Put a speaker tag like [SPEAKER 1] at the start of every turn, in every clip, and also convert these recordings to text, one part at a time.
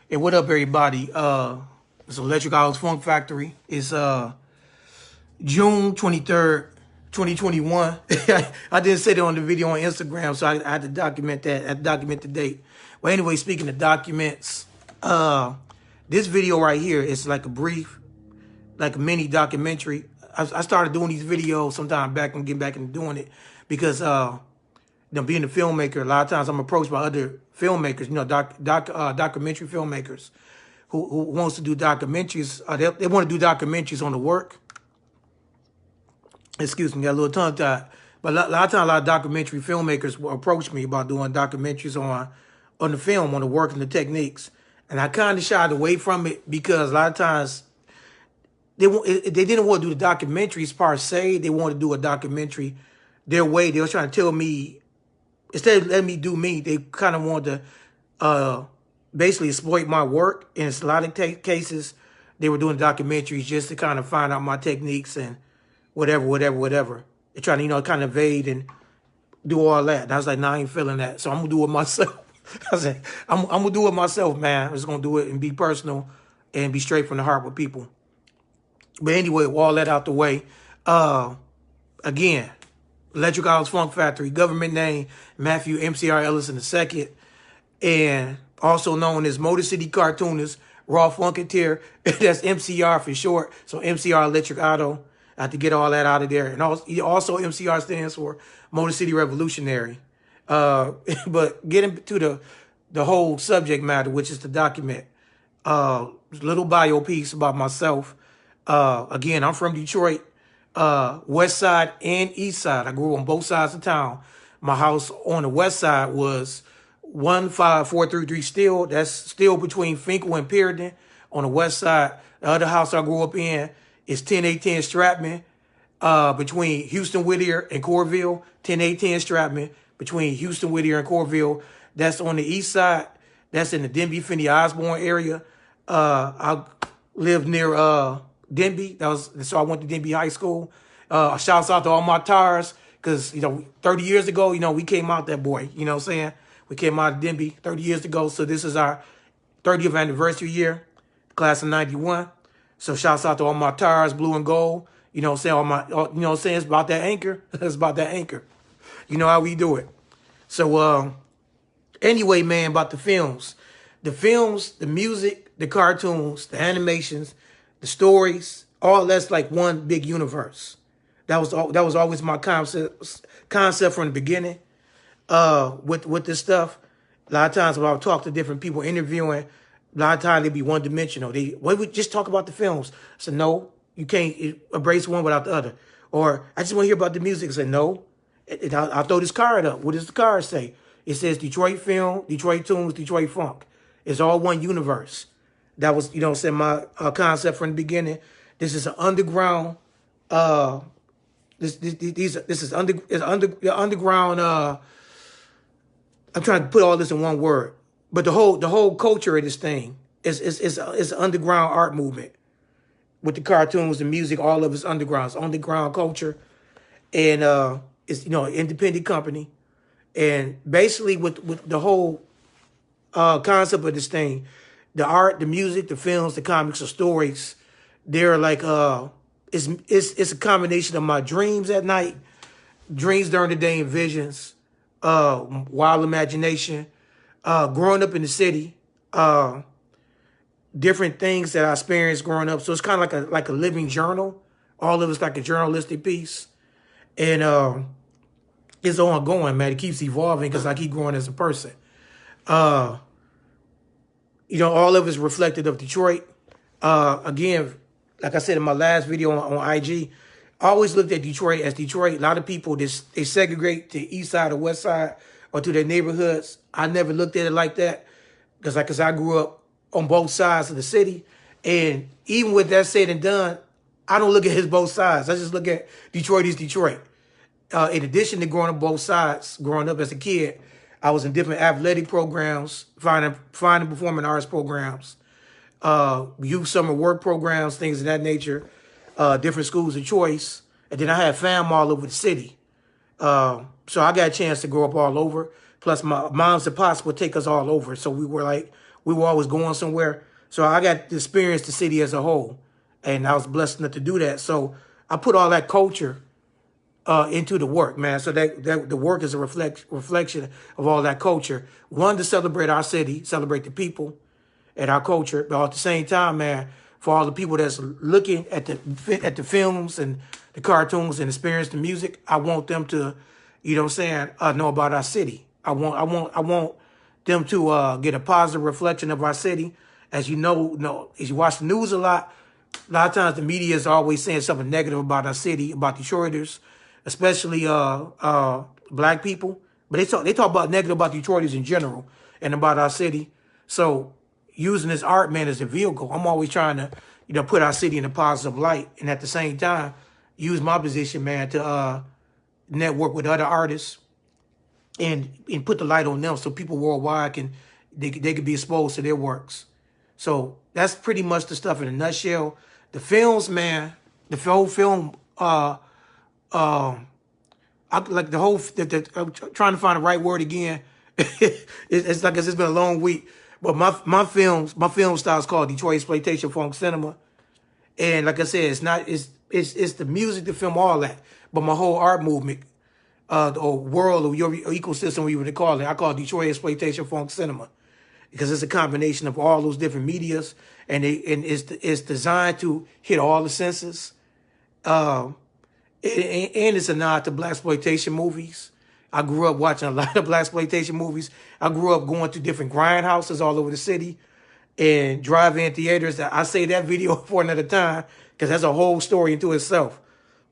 [SPEAKER 1] Hey, what up, everybody? It's Electric House Funk Factory. It's June 23rd, 2021. I didn't say that on the video on Instagram, so I had to document that. I had to document the date. Well, anyway, speaking of documents, this video right here is like a brief, like a mini documentary. I started doing these videos sometime back and getting back into doing it because being a filmmaker, a lot of times I'm approached by other filmmakers, documentary filmmakers who wants to do documentaries. They want to do documentaries on the work. Excuse me, got a little tongue tied. But a lot of times, a lot of documentary filmmakers will approach me about doing documentaries on the film, on the work and the techniques. And I kind of shied away from it because a lot of times they didn't want to do the documentaries per se. They wanted to do a documentary their way. They were trying to tell me, instead of letting me do me, they kind of wanted to basically exploit my work. And in a lot of cases, they were doing documentaries just to kind of find out my techniques and whatever. They're trying to, kind of evade and do all that. And I was like, nah, I ain't feeling that. So I'm going to do it myself. I said, I'm going to do it myself, man. I'm just going to do it and be personal and be straight from the heart with people. But anyway, with all that out the way, again, Electric House Funk Factory, government name, Matthew MCR Ellison II, and also known as Motor City Cartoonist, Raw Funketeer. That's MCR for short. So MCR Electric Auto. I have to get all that out of there. And also MCR stands for Motor City Revolutionary. But getting to the whole subject matter, which is the document, little bio piece about myself. Again, I'm from Detroit, west side and east side. I grew up on both sides of town. My house on the west side was 15433 Steel. That's still between Finkel and Perryton on the west side. The other house I grew up in is 10810 Stratman, between Houston Whittier and Corville. 10810 Stratman between Houston Whittier and Corville. That's on the east side. That's in the Denby, Finney Osborne area. I lived near Denby. So I went to Denby High School. Shouts out to all my tires, because 30 years ago, we came out that boy. You know what I'm saying? We came out of Denby 30 years ago. So this is our 30th anniversary year, class of 91. So shouts out to all my tires, blue and gold. You know what I'm saying? It's about that anchor. It's about that anchor. You know how we do it. So anyway, man, about the films. The films, the music, the cartoons, the animations, the stories, all that's like one big universe. That was always my concept from the beginning. With this stuff, a lot of times when I talk to different people interviewing, a lot of times they be one dimensional. We just talk about the films. I said, no, you can't embrace one without the other. Or I just want to hear about the music. I said, no. I'll throw this card up. What does the card say? It says Detroit film, Detroit tunes, Detroit funk. It's all one universe. That was, my concept from the beginning. This is an underground. This is underground. I'm trying to put all this in one word, but the whole culture of this thing is an underground art movement with the cartoons, the music, all of it's underground. It's underground culture, and it's an independent company, and basically with the whole concept of this thing. The art, the music, the films, the comics, the stories, they're like, it's a combination of my dreams at night, dreams during the day, and visions, wild imagination, growing up in the city, different things that I experienced growing up. So it's kind of like a living journal. All of it's like a journalistic piece. And it's ongoing, man. It keeps evolving because I keep growing as a person. All of it's reflective of Detroit. Again, like I said in my last video on IG, I always looked at Detroit as Detroit. A lot of people, they segregate to the east side or west side or to their neighborhoods. I never looked at it like that because I grew up on both sides of the city. And even with that said and done, I don't look at his both sides. I just look at Detroit as Detroit. In addition to growing up both sides, growing up as a kid, I was in different athletic programs, fine and performing arts programs, youth summer work programs, things of that nature, different schools of choice. And then I had fam all over the city. So I got a chance to grow up all over. Plus my moms and pops would take us all over. So we were like we were always going somewhere. So I got to experience the city as a whole, and I was blessed enough to do that. So I put all that culture into the work, man. So that the work is a reflection of all that culture. One, to celebrate our city, celebrate the people and our culture, but at the same time, man, for all the people that's looking at the films and the cartoons and experience the music, I want them to, you know what I'm saying, know about our city. I want them to get a positive reflection of our city. As you know, as you watch the news a lot of times the media is always saying something negative about our city, about Detroiters, especially black people. But they talk about negative about Detroiters in general and about our city. So using this art, man, as a vehicle, I'm always trying to, put our city in a positive light, and at the same time, use my position, man, to network with other artists and put the light on them so people worldwide they could be exposed to their works. So that's pretty much the stuff in a nutshell. The films, man, the whole film, I like the whole. I'm trying to find the right word again. It's like it's been a long week, but my film style is called Detroit Exploitation Funk Cinema, and like I said, it's the music, the film, all that. But my whole art movement, or world, or your ecosystem, what you would call it, I call it Detroit Exploitation Funk Cinema, because it's a combination of all those different medias, and it's designed to hit all the senses. And it's a nod to blaxploitation movies. I grew up watching a lot of blaxploitation movies. I grew up going to different grindhouses all over the city and drive-in theaters. I say that video for another time because that's a whole story into itself.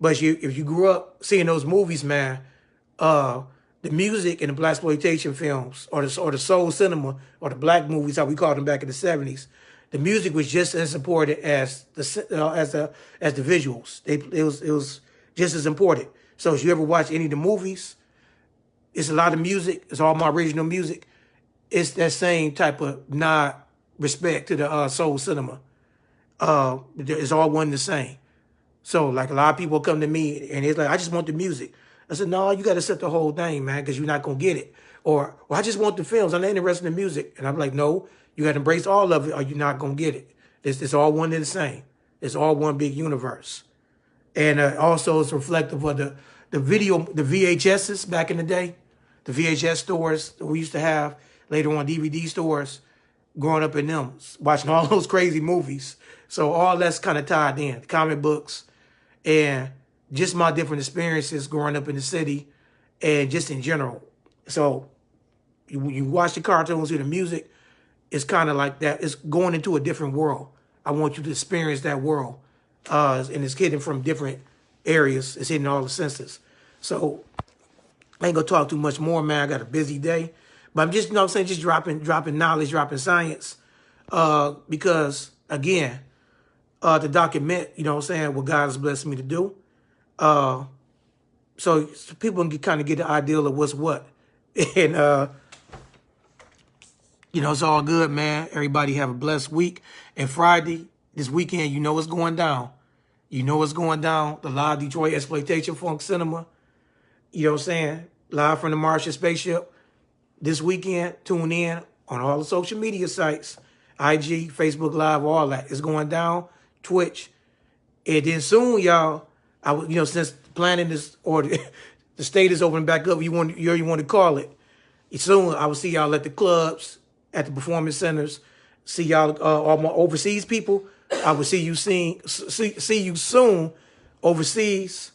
[SPEAKER 1] But if you grew up seeing those movies, man, the music in the blaxploitation films, or the soul cinema, or the black movies, how we called them back in the 70s, the music was just as important as the visuals. It was just as important. So if you ever watch any of the movies, it's a lot of music. It's all my original music. It's that same type of nod, respect to the soul cinema. It's all one and the same. So like a lot of people come to me and it's like, I just want the music. I said, no, you got to set the whole thing, man, because you're not going to get it. Or, well, I just want the films. I'm not interested in the music. And I'm like, no, you got to embrace all of it or you're not going to get it. It's all one and the same. It's all one big universe. And also it's reflective of the VHSs back in the day, the VHS stores that we used to have, later on DVD stores, growing up in them, watching all those crazy movies. So all that's kind of tied in, the comic books, and just my different experiences growing up in the city and just in general. So you watch the cartoons, hear the music, it's kind of like that. It's going into a different world. I want you to experience that world. And it's hidden from different areas. It's hitting all the senses. So I ain't gonna talk too much more, man. I got a busy day. But I'm just, just dropping knowledge, dropping science. Because again, to document, what God has blessed me to do. So people can kind of get the ideal of what's what. And it's all good, man. Everybody have a blessed week. And Friday, this weekend, what's going down. What's going down. The live Detroit Exploitation Funk Cinema. You know what I'm saying? Live from the Martian spaceship. This weekend, tune in on all the social media sites. IG, Facebook Live, all that. It's going down. Twitch. And then soon, y'all, since planning this, or the state is opening back up, you want to call it. Soon, I will see y'all at the clubs, at the performance centers. See y'all, all my overseas people. I will see you soon overseas.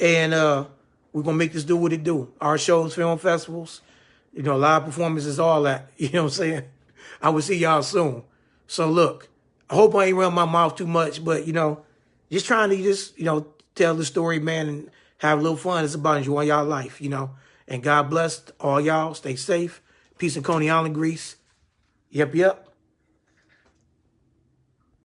[SPEAKER 1] And we're going to make this do what it do. Our shows, film festivals, live performances, all that. You know what I'm saying? I will see y'all soon. So look, I hope I ain't run my mouth too much, but, just trying to tell the story, man, and have a little fun. It's about enjoying y'all life, And God bless all y'all. Stay safe. Peace in Coney Island, Greece. Yep.